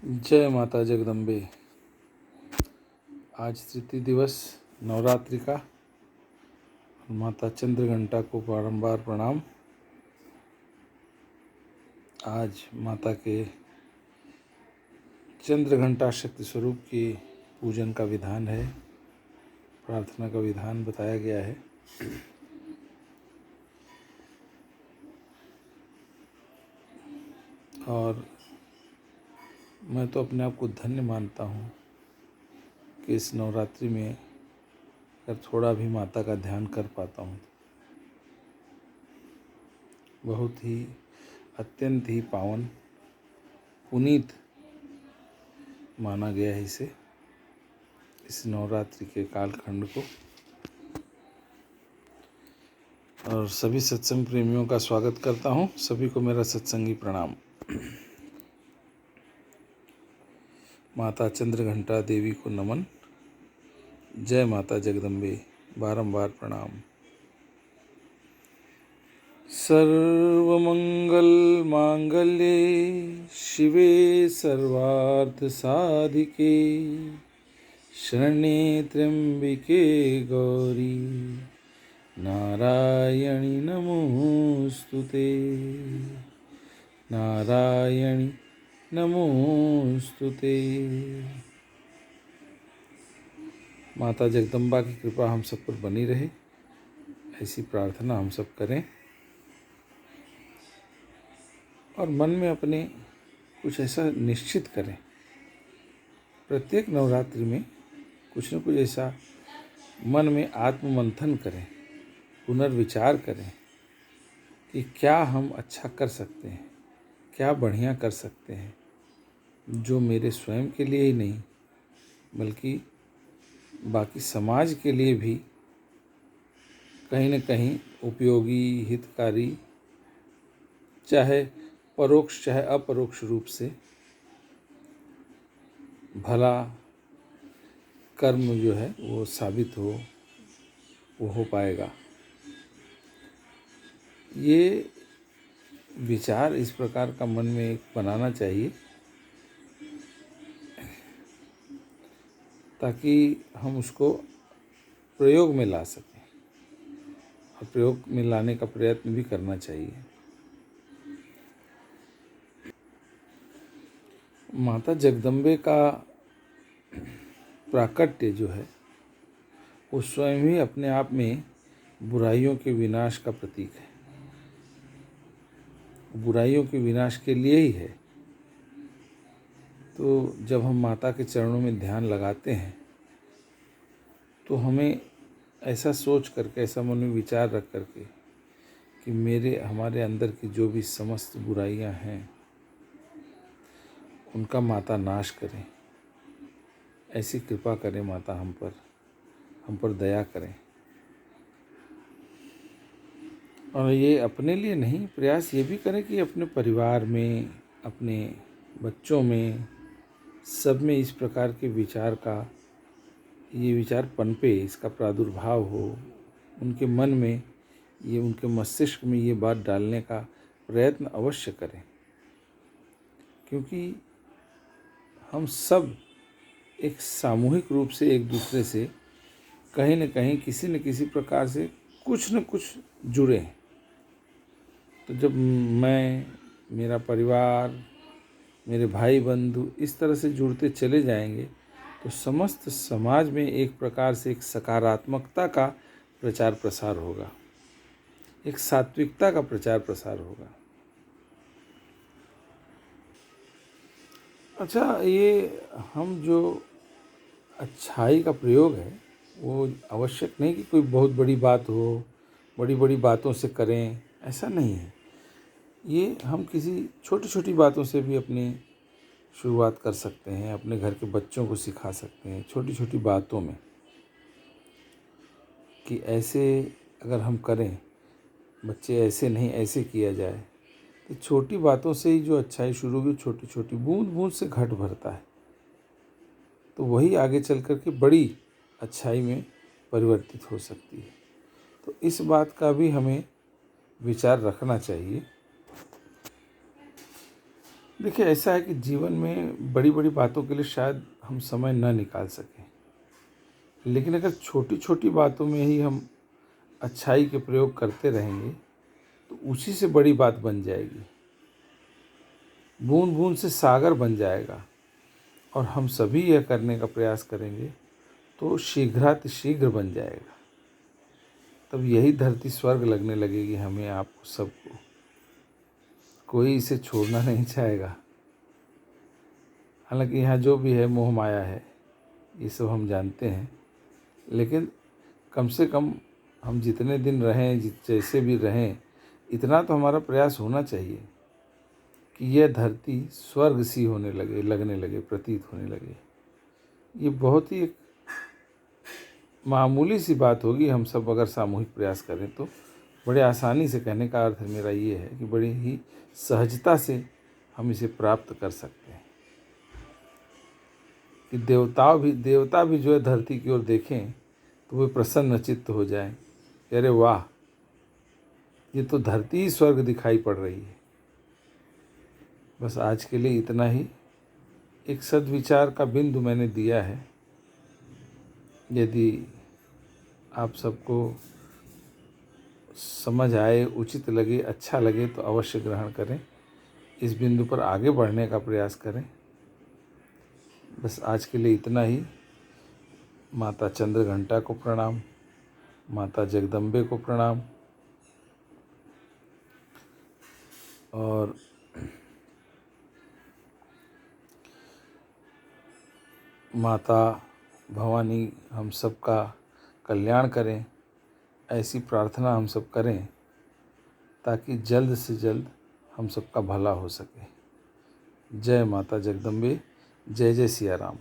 जय माता जगदम्बे। आज तृतीय दिवस नवरात्रि का। माता चंद्रघंटा को बारंबार प्रणाम। आज माता के चंद्रघंटा शक्ति स्वरूप की पूजन का विधान है, प्रार्थना का विधान बताया गया है। और मैं तो अपने आप को धन्य मानता हूँ कि इस नवरात्रि में अगर थोड़ा भी माता का ध्यान कर पाता हूँ, बहुत ही अत्यंत ही पावन पुनीत माना गया है इसे, इस नवरात्रि के कालखंड को। और सभी सत्संग प्रेमियों का स्वागत करता हूँ। सभी को मेरा सत्संगी प्रणाम। माता चंद्रघंटा देवी को नमन। जय माता जगदम्बे, बारंबार प्रणाम। सर्वमंगल मांगल्ये शिवे सर्वार्थ साधिके शरण्ये त्र्यंबिके गौरी नारायणी नमोस्तुते, नारायणी नमोस्तुते। माता जगदम्बा की कृपा हम सब पर बनी रहे, ऐसी प्रार्थना हम सब करें। और मन में अपने कुछ ऐसा निश्चित करें, प्रत्येक नवरात्रि में कुछ न कुछ ऐसा मन में आत्ममंथन करें, पुनर्विचार करें कि क्या हम अच्छा कर सकते हैं, क्या बढ़िया कर सकते हैं, जो मेरे स्वयं के लिए ही नहीं बल्कि बाकी समाज के लिए भी कहीं न कहीं उपयोगी, हितकारी, चाहे परोक्ष चाहे अपरोक्ष रूप से भला कर्म जो है वो साबित हो पाएगा। ये विचार इस प्रकार का मन में एक बनाना चाहिए ताकि हम उसको प्रयोग में ला सकें, और प्रयोग में लाने का प्रयत्न भी करना चाहिए। माता जगदम्बे का प्राकट्य जो है वो स्वयं ही अपने आप में बुराइयों के विनाश का प्रतीक है, बुराइयों के विनाश के लिए ही है। तो जब हम माता के चरणों में ध्यान लगाते हैं तो हमें ऐसा सोच करके, ऐसा मन में विचार रख करके कि हमारे अंदर की जो भी समस्त बुराइयां हैं उनका माता नाश करें, ऐसी कृपा करें माता हम पर दया करें। और ये अपने लिए नहीं, प्रयास ये भी करें कि अपने परिवार में, अपने बच्चों में, सब में इस प्रकार के विचार का, ये विचार पनपे, इसका प्रादुर्भाव हो, उनके मन में ये, उनके मस्तिष्क में ये बात डालने का प्रयत्न अवश्य करें। क्योंकि हम सब एक सामूहिक रूप से एक दूसरे से कहीं न कहीं, किसी न किसी प्रकार से कुछ न कुछ जुड़े हैं। तो जब मैं, मेरा परिवार, मेरे भाई बंधु इस तरह से जुड़ते चले जाएंगे तो समस्त समाज में एक प्रकार से एक सकारात्मकता का प्रचार प्रसार होगा, एक सात्विकता का प्रचार प्रसार होगा। अच्छा, ये हम जो अच्छाई का प्रयोग है वो आवश्यक नहीं कि कोई बहुत बड़ी बात हो, बड़ी बड़ी बातों से करें, ऐसा नहीं है। ये हम किसी छोटी छोटी बातों से भी अपनी शुरुआत कर सकते हैं, अपने घर के बच्चों को सिखा सकते हैं छोटी छोटी बातों में कि ऐसे अगर हम करें, बच्चे ऐसे नहीं ऐसे किया जाए। तो छोटी बातों से ही जो अच्छाई शुरू हुई, छोटी छोटी बूंद बूंद से घट भरता है, तो वही आगे चल कर के बड़ी अच्छाई में परिवर्तित हो सकती है। तो इस बात का भी हमें विचार रखना चाहिए। देखिए, ऐसा है कि जीवन में बड़ी बड़ी बातों के लिए शायद हम समय न निकाल सकें, लेकिन अगर छोटी छोटी बातों में ही हम अच्छाई के प्रयोग करते रहेंगे तो उसी से बड़ी बात बन जाएगी। बूंद बूंद से सागर बन जाएगा। और हम सभी यह करने का प्रयास करेंगे तो शीघ्रातिशीघ्र बन जाएगा। तब यही धरती स्वर्ग लगने लगेगी हमें, आपको, सबको। कोई इसे छोड़ना नहीं चाहेगा। हालांकि यहाँ जो भी है मोह माया है, ये सब हम जानते हैं, लेकिन कम से कम हम जितने दिन रहें, जैसे भी रहें, इतना तो हमारा प्रयास होना चाहिए कि यह धरती स्वर्ग सी लगने लगे, प्रतीत होने लगे। ये बहुत ही एक मामूली सी बात होगी, हम सब अगर सामूहिक प्रयास करें तो। बड़े आसानी से, कहने का अर्थ मेरा ये है कि बड़ी ही सहजता से हम इसे प्राप्त कर सकते हैं कि देवता भी जो है धरती की ओर देखें तो वे प्रसन्न चित्त हो जाएं कि अरे वाह, ये तो धरती ही स्वर्ग दिखाई पड़ रही है। बस आज के लिए इतना ही। एक सद्विचार का बिंदु मैंने दिया है। यदि आप सबको समझ आए, उचित लगे, अच्छा लगे तो अवश्य ग्रहण करें। इस बिंदु पर आगे बढ़ने का प्रयास करें। बस आज के लिए इतना ही। माता चंद्रघंटा को प्रणाम, माता जगदम्बे को प्रणाम, और माता भवानी हम सबका कल्याण करें, ऐसी प्रार्थना हम सब करें ताकि जल्द से जल्द हम सबका भला हो सके। जय माता जगदम्बे, जय जय सिया राम।